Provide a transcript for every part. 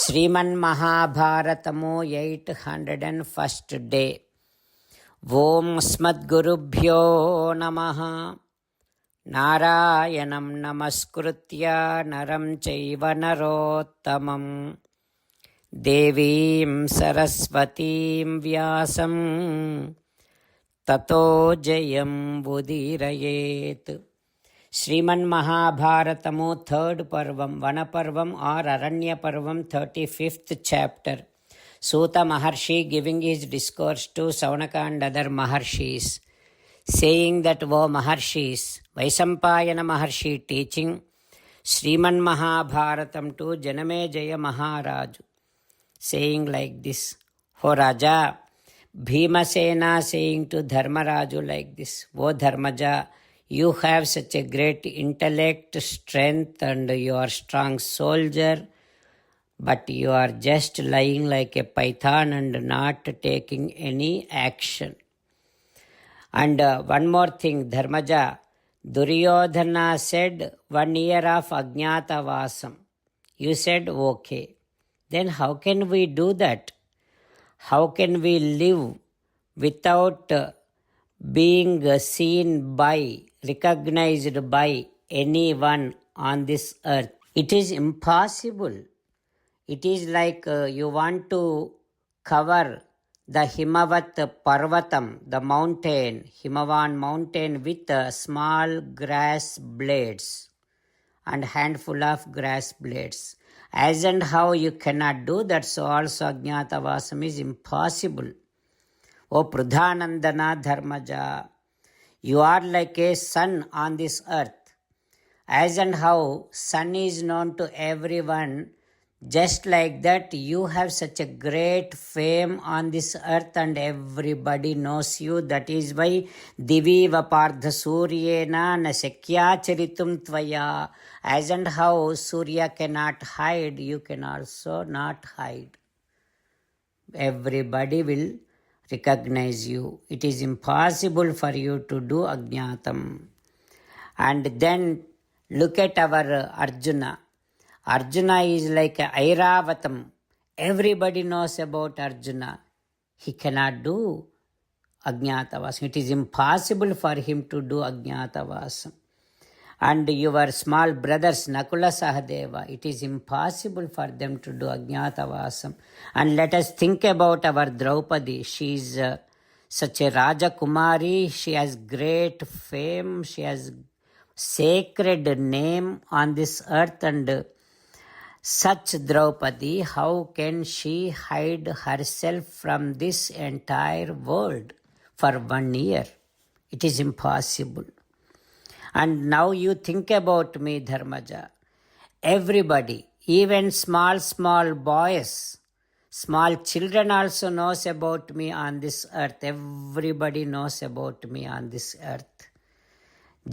శ్రీమన్మహాభారతము 801st day. ఓం అస్మద్గురుభ్యో నమః. నారాయణం నమస్కృత్య నరం చైవ నరోత్తమం దేవీం సరస్వతీం వ్యాసం తతో జయం ఉదీరయేత్. శ్రీమన్మహాభారతము 3rd పర్వం, వనపర్వం ఆర్ అరణ్య పర్వం, 35th chapter. Suta Maharshi giving his discourse to Saunaka and other Maharshis, saying that, O Maharshis, Vaisampayana Maharshi teaching Sriman Mahabharatam to Janamejaya Maharaju, saying like this, O Raja, Bhimasena saying to Dharmaraju like this, O Dharmaja, you have such a great intellect, strength, and you are strong soldier, but you are just lying like a python and not taking any action. And one more thing, Dharmaja, Duryodhana said 1 year of Ajñātavāsam. You said okay. Then how can we do that? How can we live without being seen by, recognized by anyone on this earth? It is impossible. It is like you want to cover the Himavat Parvatam, the mountain, Himavan mountain, with small grass blades and handful of grass blades. As and how you cannot do that, so also Ajñātavāsam is impossible. O Pradhanandana Dharmaja, you are like a sun on this earth. As and how sun is known to everyone, just like that you have such a great fame on this earth and everybody knows you. That is why Diviva Pardha Suryena na Shakya Charitum Tvaya. As and how Surya cannot hide, you can also not hide. Everybody will recognize you. It is impossible for you to do Ajñātam. And then look at our Arjuna. Arjuna is like Airavatam. Everybody knows about Arjuna. He cannot do Ajñātavāsam. It is impossible for him to do Ajñātavāsam. And your small brothers Nakula Sahadeva, it is impossible for them to do Ajñātavāsam. And let us think about our Draupadi. She is such a Raja Kumari. She has great fame. She has sacred name on this earth. And such Draupadi, how can she hide herself from this entire world for 1 year? It is impossible. And now you think about me, Dharmaja. Everybody, even small boys, small children also knows about me on this earth. Everybody knows about me on this earth.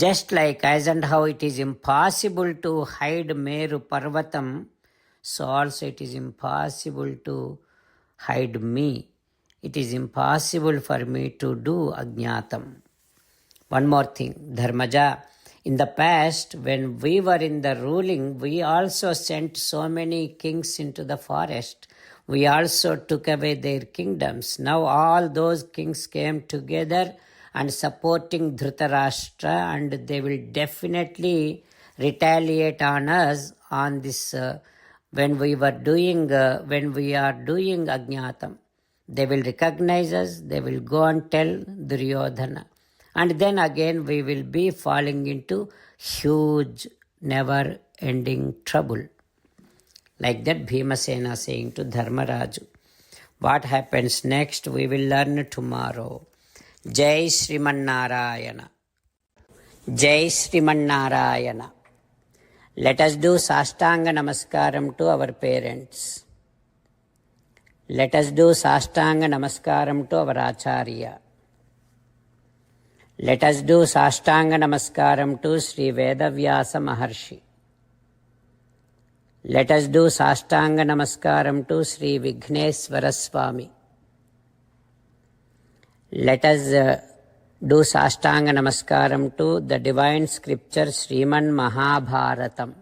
Just like as and how it is impossible to hide Meru Parvatam, so also it is impossible to hide me. It is impossible for me to do Ajñātam. One more thing, Dharmaja, in the past when we were in the ruling, we also sent so many kings into the forest. We also took away their kingdoms. Now all those kings came together and supporting Dhritarashtra, and they will definitely retaliate on us on this when we are doing Ajñātam. They will recognize us. They will go and tell Duryodhana. And then again we will be falling into huge, never-ending trouble. Like that Bhimasena saying to Dharmaraju. What happens next we will learn tomorrow. Jai Sriman Narayana. Jai Sriman Narayana. Let us do Sashtanga Namaskaram to our parents. Let us do Sashtanga Namaskaram to our Acharya. Let us do Sashtanga Namaskaram to Sri Vedavyasa Maharshi. Let us do Sashtanga Namaskaram to Sri Vighneshwara Swami. Let us do Sashtanga Namaskaram to the divine scripture Sriman Mahabharatam.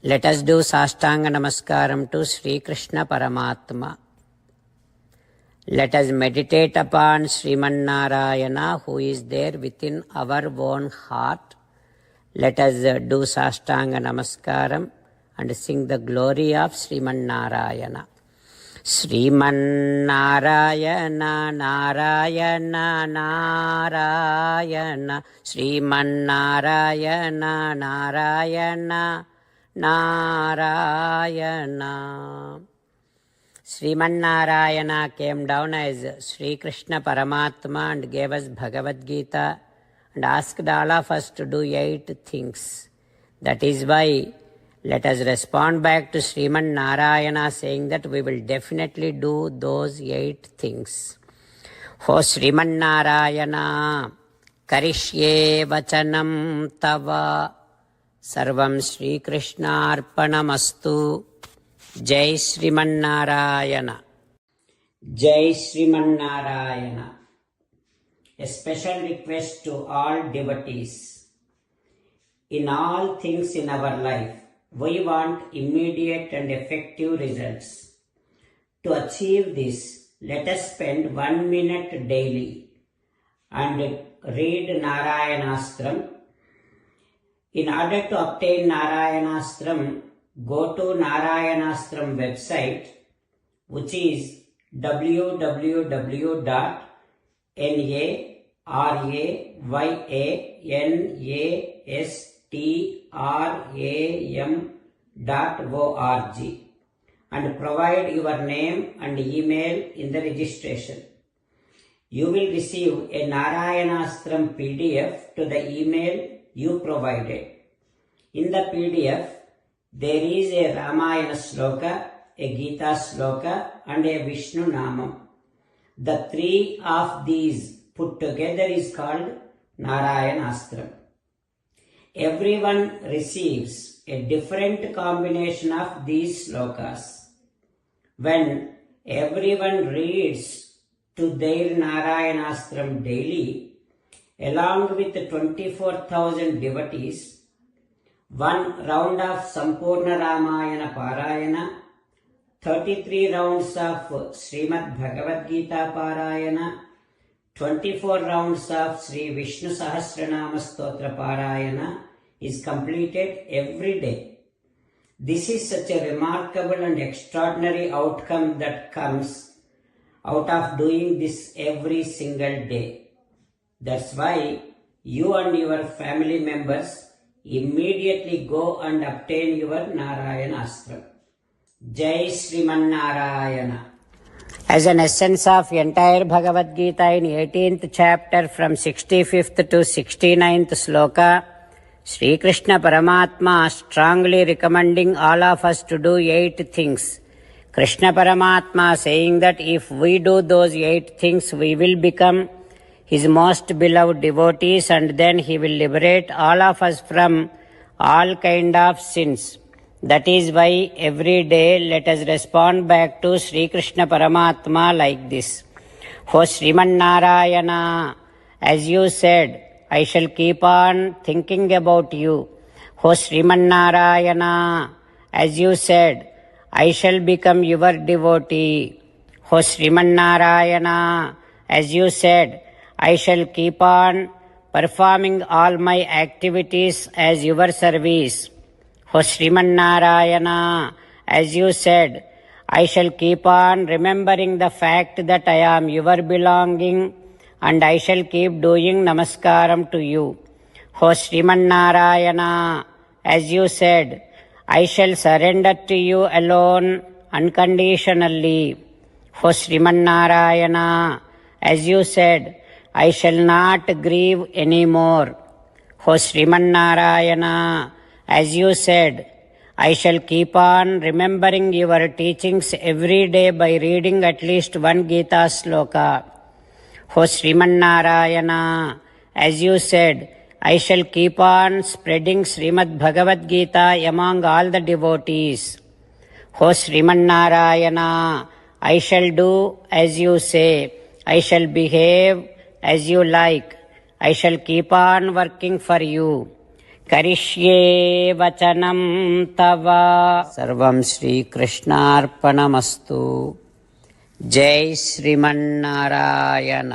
Let us do Sastanga Namaskaram to Sri Krishna Paramatma. Let us meditate upon Sriman Narayana who is there within our own heart. Let us do Sastanga Namaskaram and sing the glory of Sriman Narayana. Sriman Narayana Narayana Narayana Sriman Narayana Narayana Narayana. Sriman Narayana came down as Sri Krishna Paramatma and gave us Bhagavad Gita and asked all of us to do 8 things. That is why let us respond back to Sriman Narayana saying that we will definitely do those 8 things. O Sriman Narayana, Karishye Vachanam Tava, Sarvam Sri Krishna Arpanamastu. Jai Sriman Narayana. Jai Sriman Narayana. A special request to all devotees. In all things in our life, we want immediate and effective results. To achieve this, let us spend 1 minute daily and read Narayanastram. In order to obtain Narayanastram, go to Narayanastram website, which is www.narayanastram.org and provide your name and email in the registration. You will receive a Narayanastram PDF to the email you provided. In the PDF, there is a Ramayana Sloka, a Gita Sloka and a Vishnu Namam. The 3 of these put together is called Narayanastram. Everyone receives a different combination of these slokas. When everyone reads to their Narayanastram daily, along with 24,000 devotees, 1 round of Sampurna Ramayana Parayana, 33 rounds of Srimad Bhagavad Gita Parayana, 24 rounds of Sri Vishnu Sahasranama Stotra Parayana is completed every day. This is such a remarkable and extraordinary outcome that comes out of doing this every single day. That's why you and your family members immediately go and obtain your Narayanastram. Jai Sriman Narayana. As an essence of entire Bhagavad Gita in 18th chapter from 65th to 69th sloka, Sri Krishna Paramatma strongly recommending all of us to do 8 things. Krishna Paramatma saying that if we do those 8 things, we will become His most beloved devotees and then He will liberate all of us from all kind of sins. That is why every day let us respond back to Sri Krishna Paramatma like this. O Sriman Narayana, as you said, I shall keep on thinking about you. O Sriman Narayana, as you said, I shall become your devotee. O Sriman Narayana, as you said, I shall keep on performing all my activities as your service. O Sriman Narayana, as you said, I shall keep on remembering the fact that I am your belonging and I shall keep doing namaskaram to you. O Sriman Narayana, as you said, I shall surrender to you alone unconditionally. O Sriman Narayana, as you said, I shall not grieve anymore. O Sriman Narayana, as you said, I shall keep on remembering your teachings every day by reading at least 1 Gita sloka. O Sriman Narayana, as you said, I shall keep on spreading Srimad Bhagavad Gita among all the devotees. O Sriman Narayana, I shall do as you say. I shall behave as you like. I shall keep on working for you. करिष्ये वचनं तव। सर्वं श्रीकृष्णार्पणमस्तु। जय श्रीमन्नारायण।